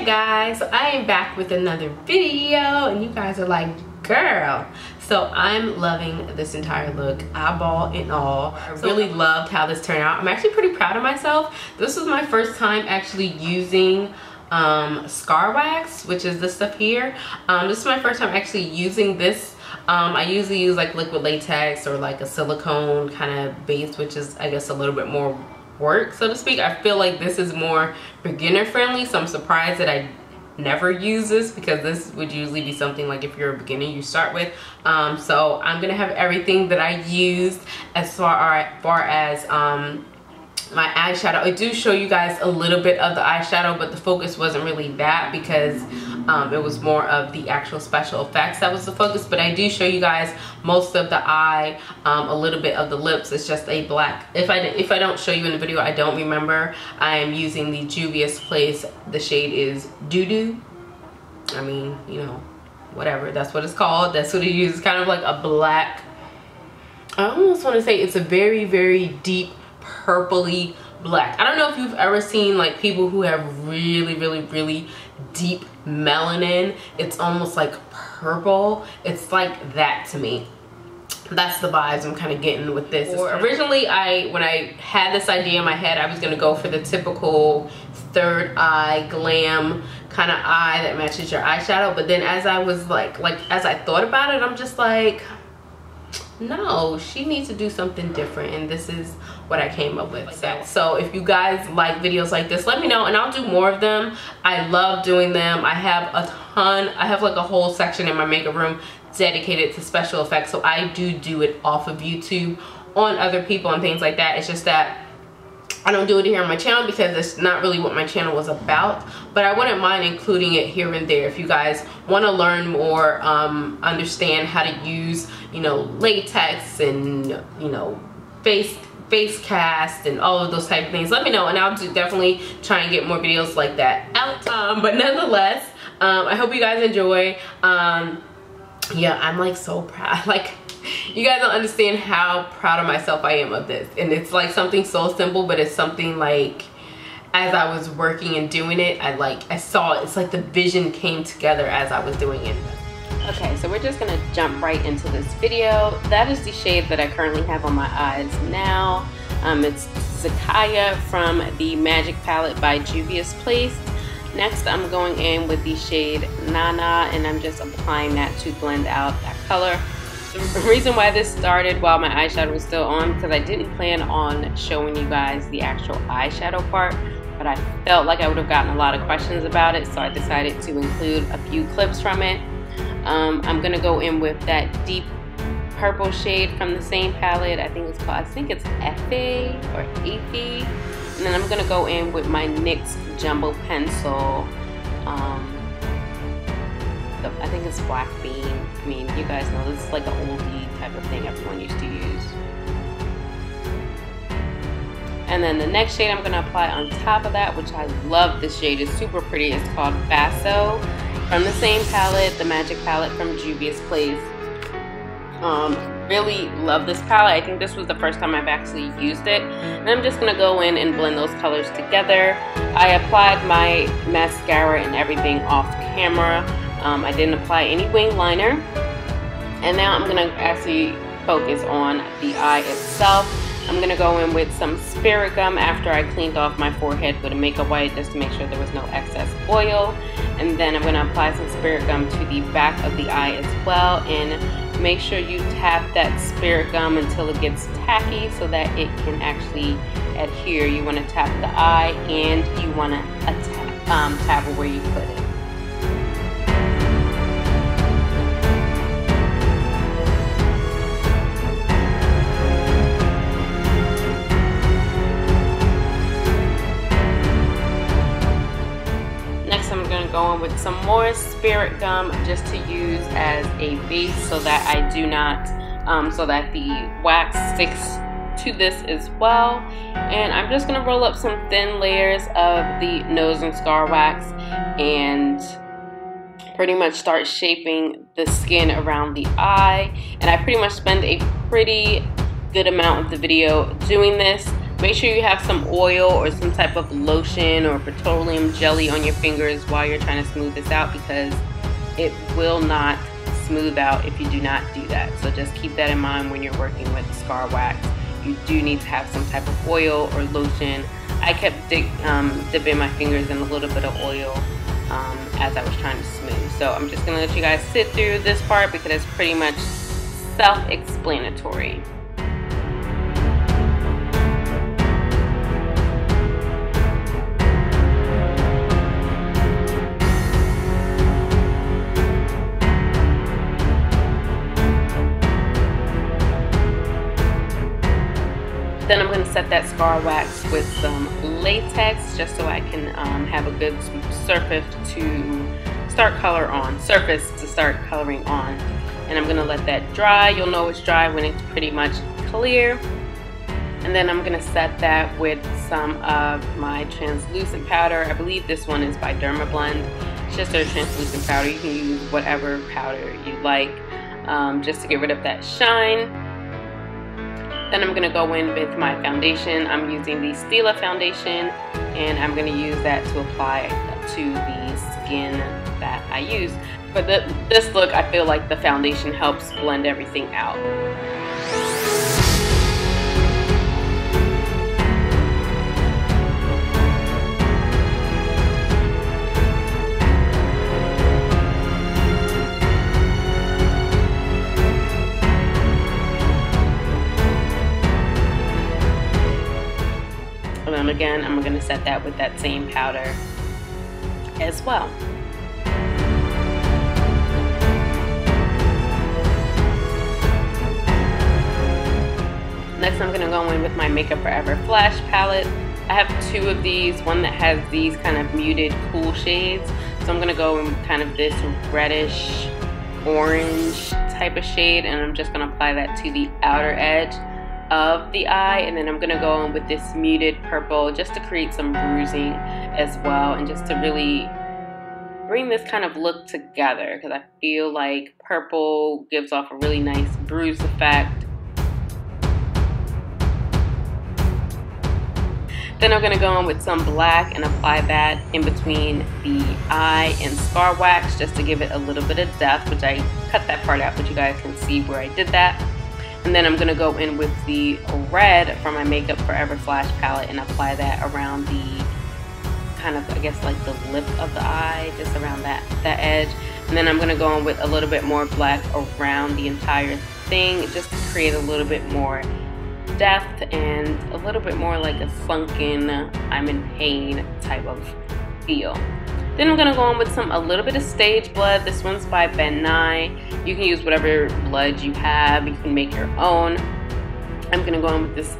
Hey guys, so I am back with another video and you guys are like, girl. So I'm loving this entire look, eyeball and all. I really loved how this turned out. I'm actually pretty proud of myself. This was my first time actually using scar wax, which is this stuff here. This is my first time actually using this. I usually use like liquid latex or like a silicone kind of base, which is I guess a little bit more work, so to speak. I feel like this is more beginner friendly, so I'm surprised that I never use this, because this would usually be something like if you're a beginner you start with. So I'm gonna have everything that I used as far as my eyeshadow. I do show you guys a little bit of the eyeshadow, but the focus wasn't really that, because it was more of the actual special effects that was the focus. But I do show you guys most of the eye, a little bit of the lips. It's just a black. If I don't show you in the video, I don't remember. I am using the Juvia's Place. The shade is Doo Doo. I mean, you know, whatever. That's what it's called. That's what it uses. Kind of like a black. I almost want to say it's a very, very deep purpley black. I don't know if you've ever seen like people who have really, really, really deep melanin. It's almost like purple. It's like that to me. That's the vibes I'm kind of getting with this. Originally, when I had this idea in my head, I was gonna go for the typical third eye glam kind of eye that matches your eyeshadow. But then as I was as I thought about it, I'm just like, no, she needs to do something different, and this is what I came up with. So if you guys like videos like this, let me know and I'll do more of them. I love doing them. I have a ton. I have like a whole section in my makeup room dedicated to special effects, so I do it off of YouTube on other people and things like that. It's just that I don't do it here on my channel because it's not really what my channel was about, but I wouldn't mind including it here and there if you guys want to learn more, understand how to use, you know, latex and, you know, face cast and all of those type of things. Let me know and I'll definitely try and get more videos like that out. But nonetheless, I hope you guys enjoy. Yeah, I'm like so proud. Like, you guys don't understand how proud of myself I am of this. And it's like something so simple, but it's something like, as I was working and doing it, I saw it. It's like the vision came together as I was doing it. Okay, so we're just gonna jump right into this video. That is the shade that I currently have on my eyes now. It's Zakaya from the Magic Palette by Juvia's Place. Next, I'm going in with the shade Nana, and I'm just applying that to blend out that color. The reason why this started while my eyeshadow was still on, because I didn't plan on showing you guys the actual eyeshadow part, but I felt like I would have gotten a lot of questions about it, so I decided to include a few clips from it. I'm gonna go in with that deep purple shade from the same palette. I think it's Efe or Efe. And then I'm gonna go in with my NYX Jumbo Pencil. I think it's Black Bean. I mean, you guys know this is like an oldie type of thing everyone used to use. And then the next shade I'm gonna apply on top of that, which I love this shade, it's super pretty. It's called Basso from the same palette, the Magic Palette from Juvia's Place. Really love this palette. I think this was the first time I've actually used it. And I'm just gonna go in and blend those colors together. I applied my mascara and everything off camera. I didn't apply any wing liner. And now I'm gonna actually focus on the eye itself. I'm gonna go in with some Spirit Gum after I cleaned off my forehead with a makeup wipe just to make sure there was no excess oil. And then I'm gonna apply some Spirit Gum to the back of the eye as well. And make sure you tap that Spirit Gum until it gets tacky so that it can actually adhere. You wanna tap the eye and you wanna tap where you put it. Go in with some more Spirit Gum just to use as a base so that I do not, so that the wax sticks to this as well. And I'm just gonna roll up some thin layers of the nose and scar wax and pretty much start shaping the skin around the eye. And I pretty much spend a pretty good amount of the video doing this. Make sure you have some oil or some type of lotion or petroleum jelly on your fingers while you're trying to smooth this out, because it will not smooth out if you do not do that. So just keep that in mind when you're working with scar wax. You do need to have some type of oil or lotion. I kept dipping my fingers in a little bit of oil as I was trying to smooth. So I'm just gonna let you guys sit through this part because it's pretty much self-explanatory. Then I'm going to set that scar wax with some latex just so I can have a good surface to start coloring on. And I'm going to let that dry. You'll know it's dry when it's pretty much clear. And then I'm going to set that with some of my translucent powder. I believe this one is by Dermablend. It's just a translucent powder. You can use whatever powder you like just to get rid of that shine. Then I'm going to go in with my foundation. I'm using the Stila foundation, and I'm going to use that to apply to the skin that I use. For this look, I feel like the foundation helps blend everything out. And again, I'm going to set that with that same powder as well. Next, I'm going to go in with my Makeup Forever Flash palette. I have two of these, one that has these kind of muted cool shades. So I'm going to go in kind of this reddish orange type of shade, and I'm just going to apply that to the outer edge of the eye. And then I'm going to go in with this muted purple just to create some bruising as well, and just to really bring this kind of look together, because I feel like purple gives off a really nice bruise effect. Then I'm going to go in with some black and apply that in between the eye and scar wax just to give it a little bit of depth, which I cut that part out, but you guys can see where I did that. And then I'm going to go in with the red from my Makeup Forever Flash palette and apply that around the kind of, I guess, like the lip of the eye, just around that edge. And then I'm going to go in with a little bit more black around the entire thing just to create a little bit more depth and a little bit more like a sunken, I'm in pain type of feel. Then I'm going to go on with a little bit of Stage Blood. This one's by Ben Nye. You can use whatever blood you have. You can make your own. I'm going to go on with this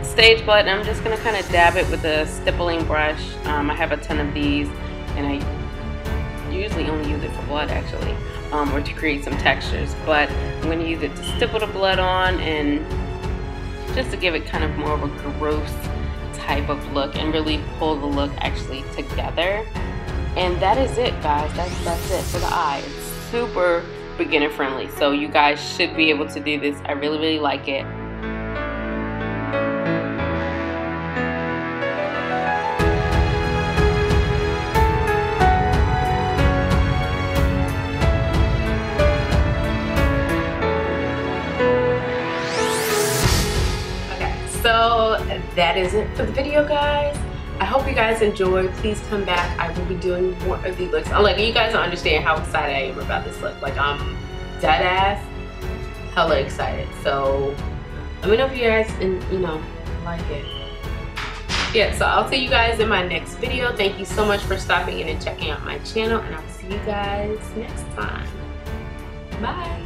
Stage Blood, and I'm just going to kind of dab it with a stippling brush. I have a ton of these, and I usually only use it for blood actually, or to create some textures. But I'm going to use it to stipple the blood on, and just to give it kind of more of a gross type of look and really pull the look actually together. And that is it, guys. That's it for the eye. It's super beginner friendly, so you guys should be able to do this. I really like it. So that is it for the video, guys. I hope you guys enjoyed. Please come back. I will be doing more of these looks. Like, you guys don't understand how excited I am about this look. Like, I'm dead ass hella excited. So let me know if you guys like it. Yeah, so I'll see you guys in my next video. Thank you so much for stopping in and checking out my channel, and I'll see you guys next time. Bye.